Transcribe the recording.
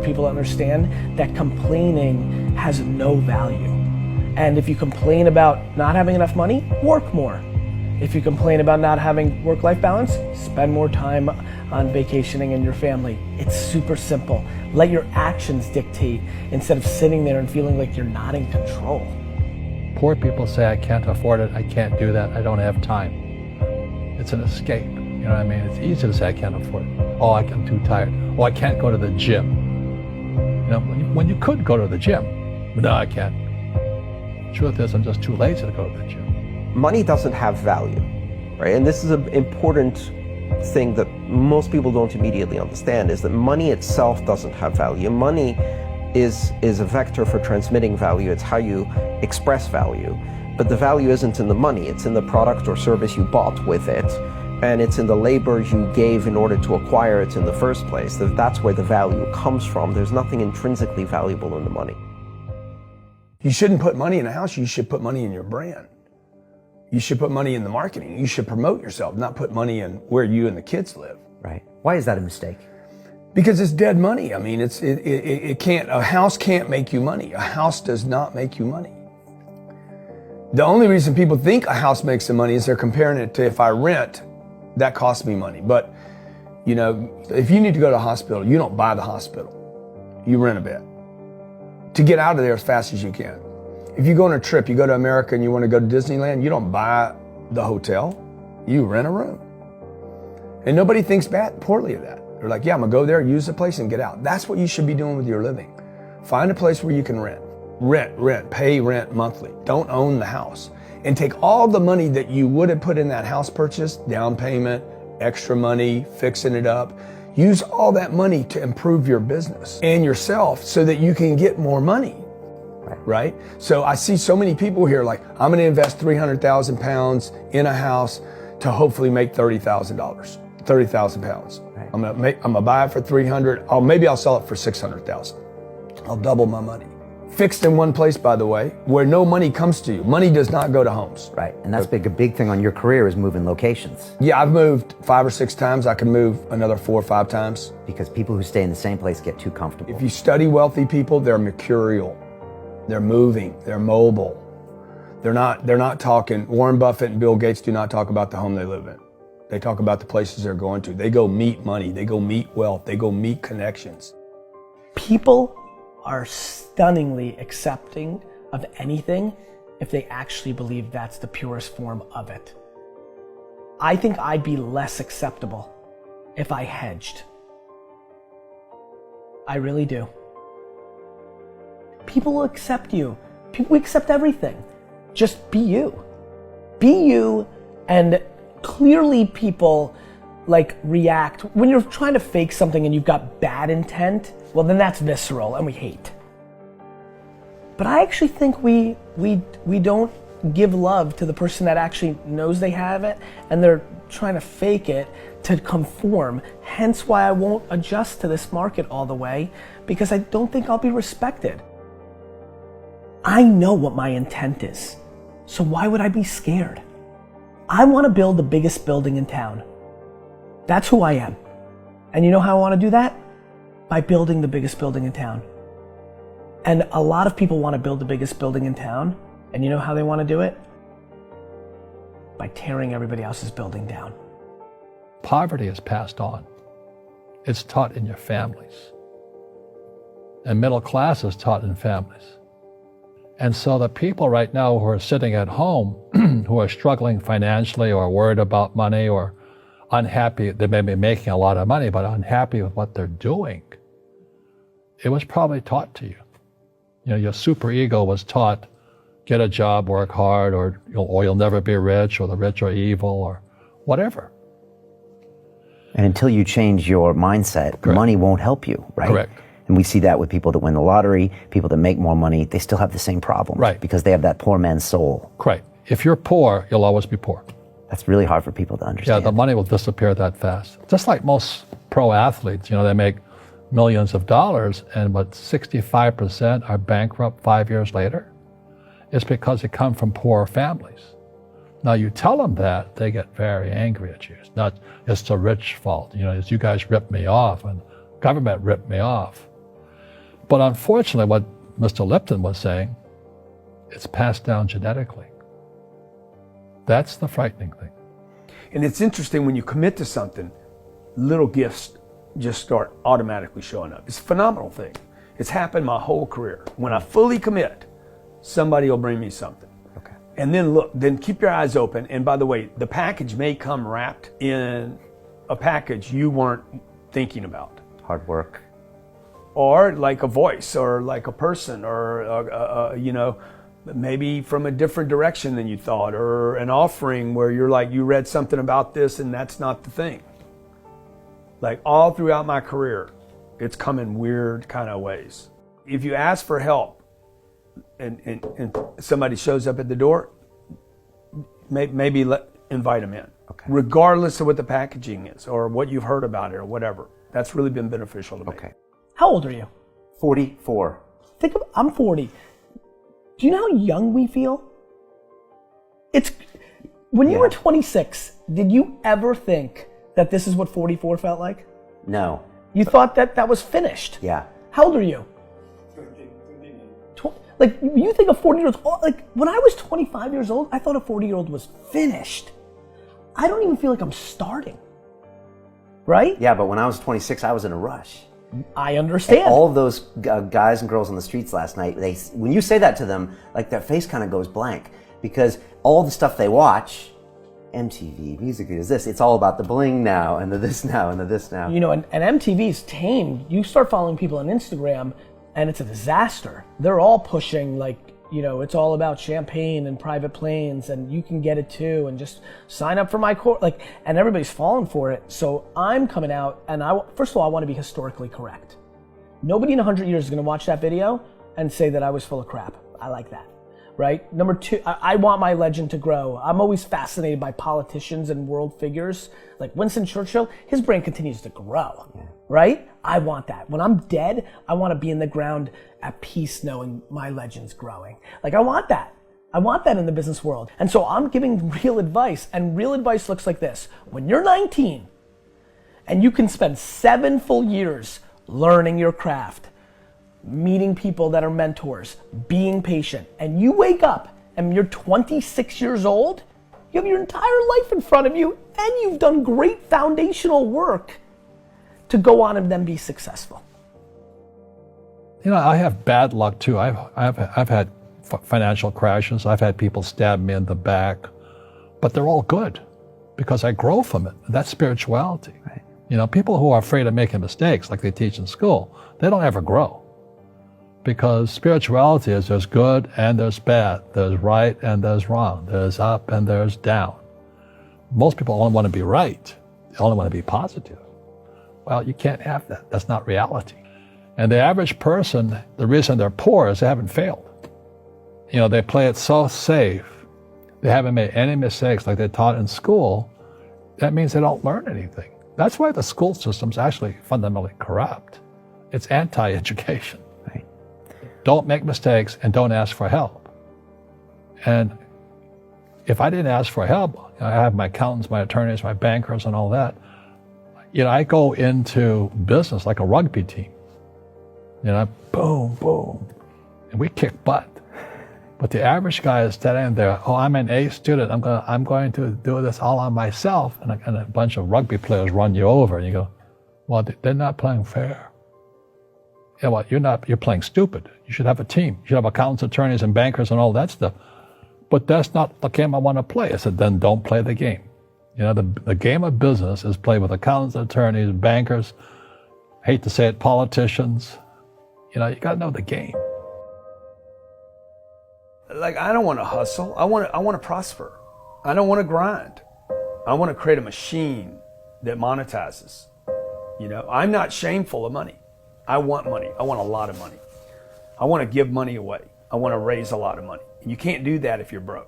people to understand that complaining has no value. And if you complain about not having enough money, work more. If you complain about not having work-life balance, spend more time on vacationing and your family. It's super simple. Let your actions dictate instead of sitting there and feeling like you're not in control. Poor people say, I can't afford it, I can't do that, I don't have time. It's an escape, you know what I mean? It's easy to say I can't afford it. Oh, I'm too tired. Oh, I can't go to the gym. You know, when you could go to the gym, but no, I can't. Truth is, I'm just too lazy to go to the gym. Money doesn't have value, right? And this is an important thing that most people don't immediately understand, is that money itself doesn't have value. Money is a vector for transmitting value. It's how you express value. But the value isn't in the money, it's in the product or service you bought with it. And it's in the labor you gave in order to acquire it in the first place. That's where the value comes from. There's nothing intrinsically valuable in the money. You shouldn't put money in a house, you should put money in your brand. You should put money in the marketing. You should promote yourself, not put money in where you and the kids live. Right. Why is that a mistake? Because it's dead money. I mean, it can't, a house can't make you money. A house does not make you money. The only reason people think a house makes them money is they're comparing it to, if I rent, that costs me money. But, you know, if you need to go to a hospital, you don't buy the hospital. You rent a bed to get out of there as fast as you can. If you go on a trip, you go to America and you want to go to Disneyland, you don't buy the hotel, you rent a room. And nobody thinks poorly of that. They're like, yeah, I'm gonna go there, use the place and get out. That's what you should be doing with your living. Find a place where you can rent. Pay rent monthly. Don't own the house. And take all the money that you would have put in that house purchase, down payment, extra money, fixing it up. Use all that money to improve your business and yourself so that you can get more money. Right? So I see so many people here like, I'm going to invest 300,000 pounds in a house to hopefully make $30,000, 30,000 pounds. Right. I'm going to buy it for 300. Maybe I'll sell it for 600,000. I'll double my money. Fixed in one place, by the way, where no money comes to you. Money does not go to homes. Right. And that's a big thing on your career is moving locations. Yeah, I've moved 5 or 6 times. I can move another 4 or 5 times. Because people who stay in the same place get too comfortable. If you study wealthy people, they're mercurial. They're moving, they're mobile. They're not talking, Warren Buffett and Bill Gates do not talk about the home they live in. They talk about the places they're going to. They go meet money, they go meet wealth, they go meet connections. People are stunningly accepting of anything if they actually believe that's the purest form of it. I think I'd be less acceptable if I hedged. I really do. People will accept you. People accept everything. Just be you. Be you, and clearly people like react. When you're trying to fake something and you've got bad intent, well then that's visceral and we hate. But I actually think we don't give love to the person that actually knows they have it and they're trying to fake it to conform. Hence why I won't adjust to this market all the way, because I don't think I'll be respected. I know what my intent is, so why would I be scared? I want to build the biggest building in town. That's who I am. And you know how I want to do that? By building the biggest building in town. And a lot of people want to build the biggest building in town, and you know how they want to do it? By tearing everybody else's building down. Poverty is passed on. It's taught in your families. And middle class is taught in families. And so the people right now who are sitting at home, who are struggling financially or worried about money or unhappy, they may be making a lot of money, but unhappy with what they're doing, it was probably taught to you. You know, your super ego was taught, get a job, work hard, or you'll never be rich, or the rich are evil, or whatever. And until you change your mindset, Correct. Money won't help you, right? Correct. And we see that with people that win the lottery, people that make more money, they still have the same problem. Right. Because they have that poor man's soul. Correct. If you're poor, you'll always be poor. That's really hard for people to understand. Yeah, the money will disappear that fast. Just like most pro athletes, they make millions of dollars, and but 65% are bankrupt 5 years later. It's because they come from poor families. Now you tell them that, they get very angry at you. It's not, it's the rich fault. It's you guys ripped me off and government ripped me off. But unfortunately, what Mr. Lipton was saying, it's passed down genetically. That's the frightening thing. And it's interesting when you commit to something, little gifts just start automatically showing up. It's a phenomenal thing. It's happened my whole career. When I fully commit, somebody will bring me something. Okay. And then look, then keep your eyes open. And by the way, the package may come wrapped in a package you weren't thinking about. Hard work. Or like a voice, or like a person, or you know, maybe from a different direction than you thought, or an offering where you're like, you read something about this and that's not the thing. Like all throughout my career, it's come in weird kind of ways. If you ask for help and somebody shows up at the door, maybe invite them in. Okay. Regardless of what the packaging is or what you've heard about it or whatever. That's really been beneficial to me. Okay. How old are you? 44. I'm 40. Do you know how young we feel? When you were 26, did you ever think that this is what 44 felt like? No. You thought that was finished? Yeah. How old are you? Like, you think a 40-year-old, like, when I was 25 years old, I thought a 40-year-old was finished. I don't even feel like I'm starting. Right? Yeah, but when I was 26, I was in a rush. I understand. And all of those guys and girls on the streets last night, when you say that to them, like their face kind of goes blank, because all the stuff they watch, MTV, music videos, it's all about the bling now, and the this now, and the this now. You know, and MTV's tamed. You start following people on Instagram, and it's a disaster. They're all pushing, like, you know, it's all about champagne and private planes, and you can get it too, and just sign up for my course, like, and everybody's falling for it. So I'm coming out, and first of all, I want to be historically correct. Nobody in 100 years is going to watch that video and say that I was full of crap. I like that, right? Number two, I want my legend to grow. I'm always fascinated by politicians and world figures. Like Winston Churchill, his brain continues to grow, right? I want that. When I'm dead, I want to be in the ground at peace knowing my legend's growing. Like, I want that. I want that in the business world. And so I'm giving real advice, and real advice looks like this. When you're 19 and you can spend 7 full years learning your craft, meeting people that are mentors, being patient, and you wake up and you're 26 years old, you have your entire life in front of you, and you've done great foundational work to go on and then be successful. You know, I have bad luck too. I've had financial crashes. I've had people stab me in the back, but they're all good because I grow from it. That's spirituality. Right. You know, people who are afraid of making mistakes, like they teach in school, they don't ever grow. Because spirituality is there's good and there's bad, there's right and there's wrong, there's up and there's down. Most people only want to be right. They only want to be positive. Well, you can't have that. That's not reality. And the average person, the reason they're poor is they haven't failed. You know, they play it so safe. They haven't made any mistakes like they taught in school. That means they don't learn anything. That's why the school system's actually fundamentally corrupt. It's anti-education. Right. Don't make mistakes and don't ask for help. And if I didn't ask for help, I have my accountants, my attorneys, my bankers, and all that. You know, I go into business like a rugby team. You know, boom, boom, and we kick butt. But the average guy is standing there, oh, I'm an A student, I'm going to do this all on myself, and a bunch of rugby players run you over, and you go, well, they're not playing fair. Yeah, well, you're playing stupid. You should have a team. You should have accountants, attorneys, and bankers, and all that stuff. But that's not the game I want to play. I said, then don't play the game. You know, the game of business is played with accountants, attorneys, bankers, hate to say it, politicians. You know, you got to know the game. Like, I don't want to hustle. I want to prosper. I don't want to grind. I want to create a machine that monetizes. You know, I'm not shameful of money. I want money. I want a lot of money. I want to give money away. I want to raise a lot of money. And you can't do that if you're broke.